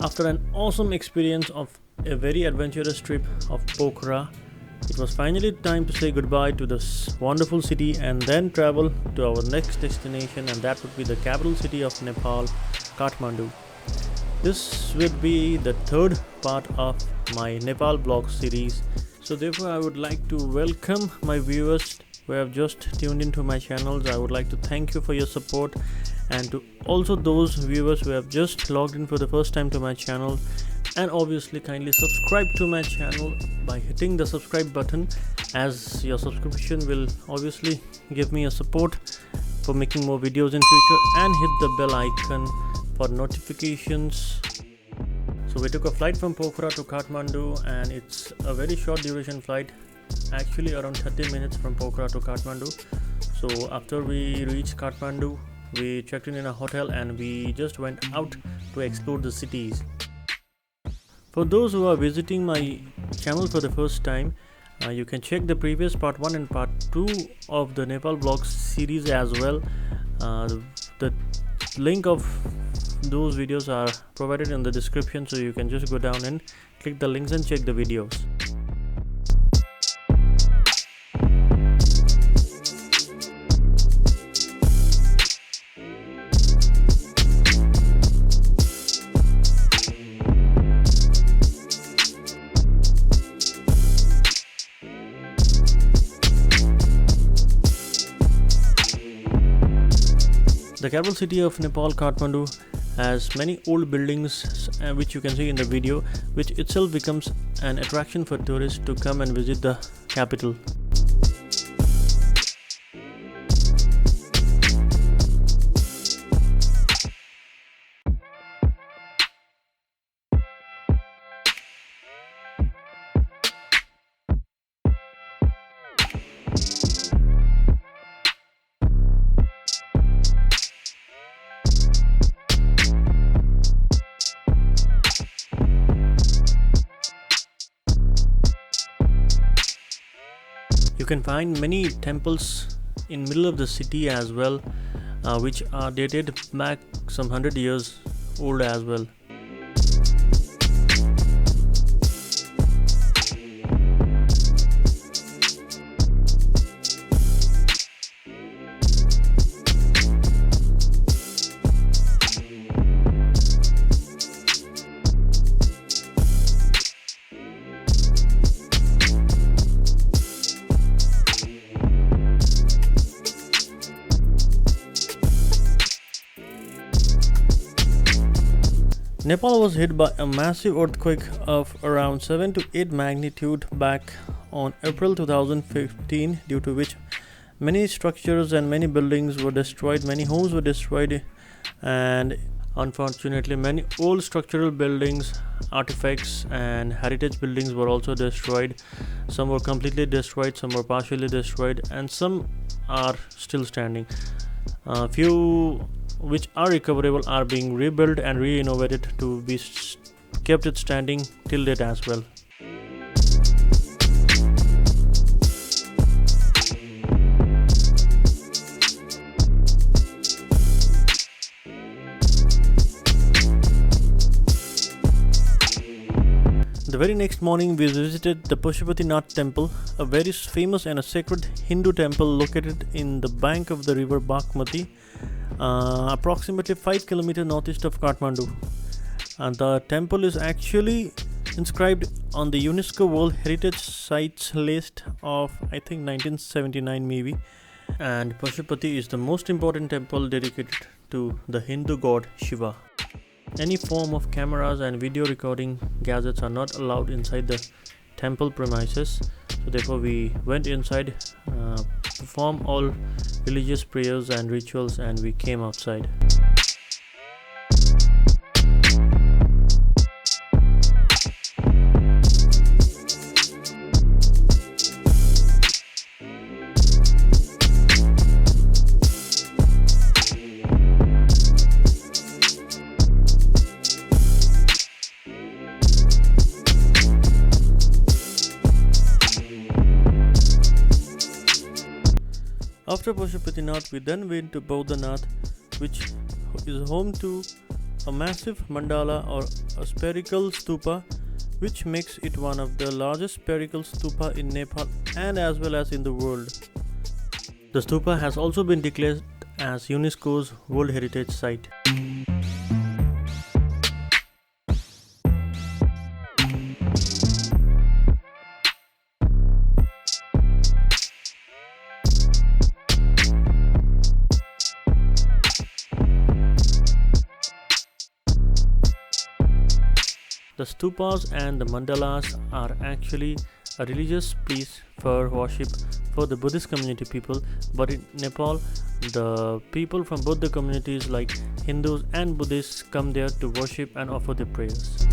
After an awesome experience of a very adventurous trip of Pokhara, it was finally time to say goodbye to this wonderful city and then travel to our next destination, and that would be the capital city of Nepal, Kathmandu. This would be the third part of my Nepal vlog series. So therefore I would like to welcome my viewers who have just tuned into my channels. I would like to thank you for your support, and to also those viewers who have just logged in for the first time to my channel, and obviously kindly subscribe to my channel by hitting the subscribe button, as your subscription will obviously give me a support for making more videos in future, and hit the bell icon for notifications. So we took a flight from Pokhara to Kathmandu, and it's a very short duration flight, actually around 30 minutes from Pokhara to Kathmandu. So after we reached Kathmandu, we checked in a hotel and we just went out to explore the cities. For those who are visiting my channel for the first time, you can check the previous part 1 and part 2 of the Nepal vlogs series as well. The link of those videos are provided in the description, so you can just go down and click the links and check the videos. The capital city of Nepal, Kathmandu, has many old buildings which you can see in the video, which itself becomes an attraction for tourists to come and visit the capital. You can find many temples in middle of the city as well, which are dated back some 100 years old as well. Nepal was hit by a massive earthquake of around 7 to 8 magnitude back on April 2015, due to which many structures and many buildings were destroyed, many homes were destroyed, and unfortunately many old structural buildings, artifacts and heritage buildings were also destroyed. Some were completely destroyed, some were partially destroyed, and some are still standing. Few which are recoverable are being rebuilt and re-innovated to be kept it standing till date as well. The very next morning we visited the Pashupatinath temple, a very famous and a sacred Hindu temple located in the bank of the river Bagmati, approximately 5 km northeast of Kathmandu. And the temple is actually inscribed on the UNESCO World Heritage Sites list of I think 1979 maybe. And Pashupati is the most important temple dedicated to the Hindu god Shiva. Any form of cameras and video recording gadgets are not allowed inside the temple premises, so therefore we went inside, performed all religious prayers and rituals, and we came outside. After Pashupatinath, we then went to Bodhanath, which is home to a massive mandala or a spherical stupa, which makes it one of the largest spherical stupa in Nepal and as well as in the world. The stupa has also been declared as UNESCO's World Heritage Site. The stupas and the mandalas are actually a religious place for worship for the Buddhist community people, but in Nepal, the people from both the communities like Hindus and Buddhists come there to worship and offer their prayers.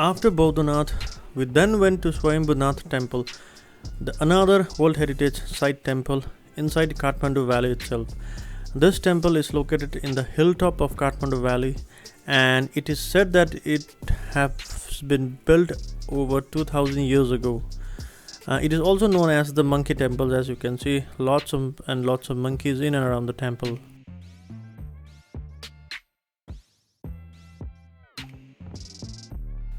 After Bodhanath, we then went to Swayambhunath temple, another World Heritage Site temple inside Kathmandu valley itself. This temple is located in the hilltop of Kathmandu valley, and it is said that it has been built over 2000 years ago. It is also known as the monkey temple, as you can see lots of monkeys in and around the temple.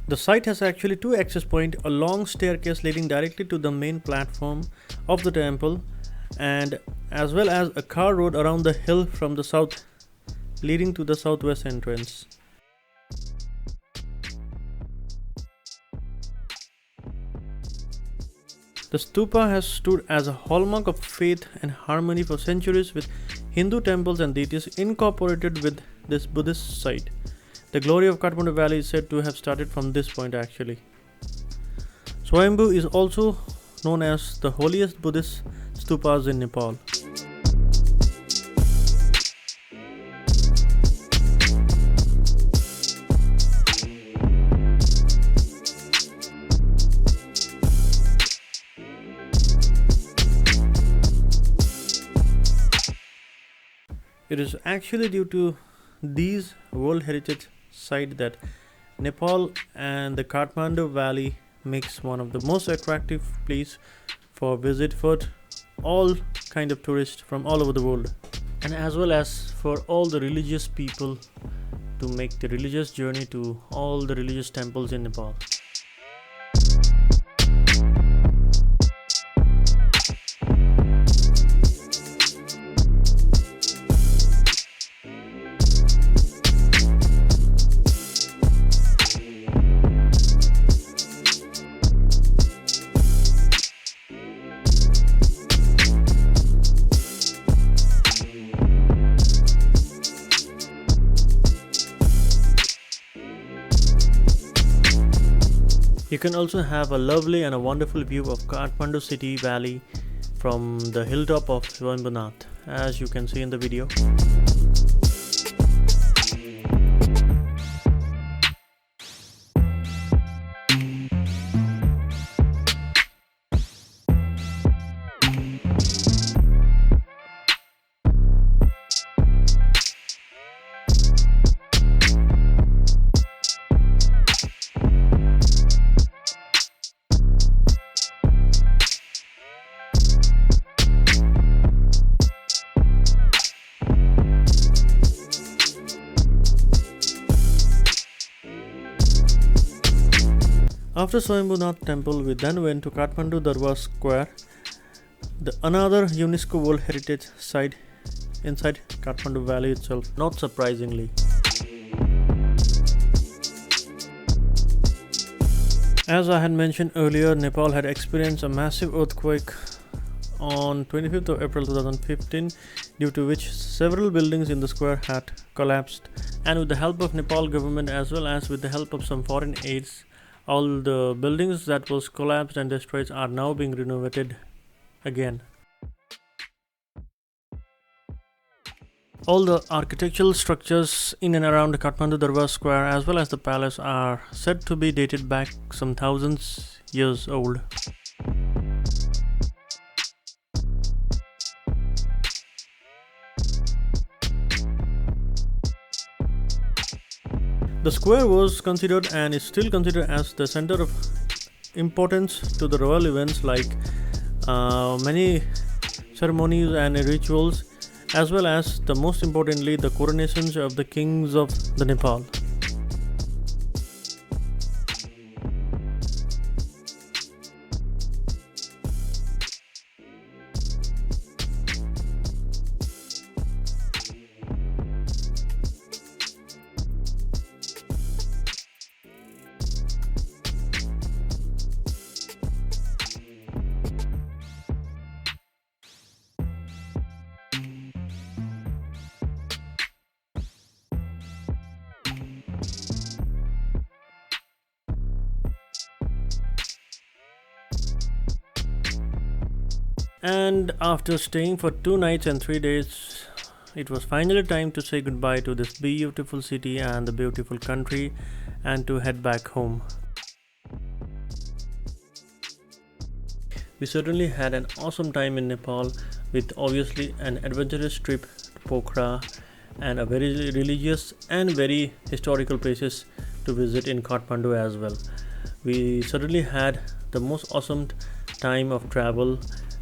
The site has actually two access points, a long staircase leading directly to the main platform of the temple, and as well as a car road around the hill from the south leading to the southwest entrance. The stupa has stood as a hallmark of faith and harmony for centuries, with Hindu temples and deities incorporated with this Buddhist site. The glory of Kathmandu valley is said to have started from this point actually. Swayambhu is also known as the holiest Buddhist stupas in Nepal. It is actually due to these World Heritage Sites that Nepal and the Kathmandu Valley makes one of the most attractive place for visit for all kind of tourists from all over the world, and as well as for all the religious people to make the religious journey to all the religious temples in Nepal. You can also have a lovely and a wonderful view of Kathmandu city valley from the hilltop of Swayambhunath, as you can see in the video. After Swayambhunath temple, we then went to Kathmandu Darbar Square, another UNESCO World Heritage Site inside Kathmandu Valley itself, not surprisingly. As I had mentioned earlier, Nepal had experienced a massive earthquake on 25th of April 2015, due to which several buildings in the square had collapsed, and with the help of Nepal government as well as with the help of some foreign aids, all the buildings that was collapsed and destroyed are now being renovated again. All the architectural structures in and around the Kathmandu Darbar Square as well as the palace are said to be dated back some thousands years old. The square was considered and is still considered as the center of importance to the royal events like many ceremonies and rituals, as well as the most importantly the coronations of the kings of the Nepal. And after staying for 2 nights and 3 days, it was finally time to say goodbye to this beautiful city and the beautiful country and to head back home. We certainly had an awesome time in Nepal, with obviously an adventurous trip to Pokhara and a very religious and very historical places to visit in Kathmandu as well. We certainly had the most awesome time of travel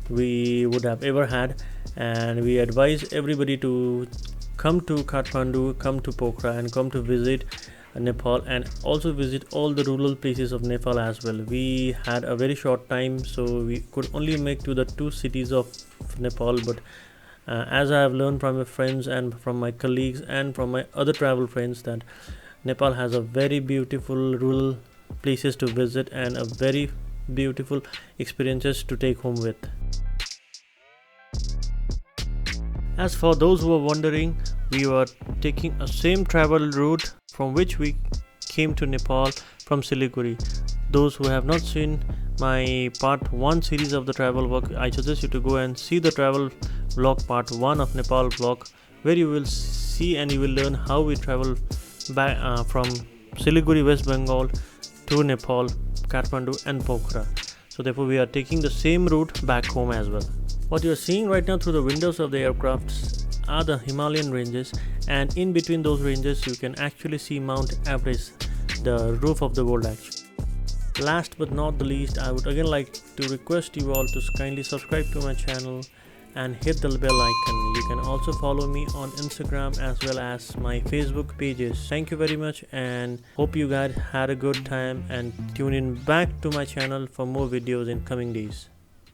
we would have ever had, and we advise everybody to come to Kathmandu, come to Pokhara and come to visit Nepal, and also visit all the rural places of Nepal as well. We had a very short time, so we could only make to the 2 cities of Nepal, but as I have learned from my friends and from my colleagues and from my other travel friends, that Nepal has a very beautiful rural places to visit and a very beautiful experiences to take home with. As for those who are wondering, we were taking a same travel route from which we came to Nepal from Siliguri. Those who have not seen my part 1 series of the travel vlog, I suggest you to go and see the travel vlog part 1 of Nepal vlog, where you will see and you will learn how we travel back from Siliguri, West Bengal to Nepal, Kathmandu and Pokhara. So therefore we are taking the same route back home as well. What you are seeing right now through the windows of the aircrafts are the Himalayan ranges, and in between those ranges you can actually see Mount Everest, the roof of the world actually. Last but not the least, I would again like to request you all to kindly subscribe to my channel and hit the bell icon. You can also follow me on Instagram as well as my Facebook pages. Thank you very much, and hope you guys had a good time, and tune in back to my channel for more videos in coming days.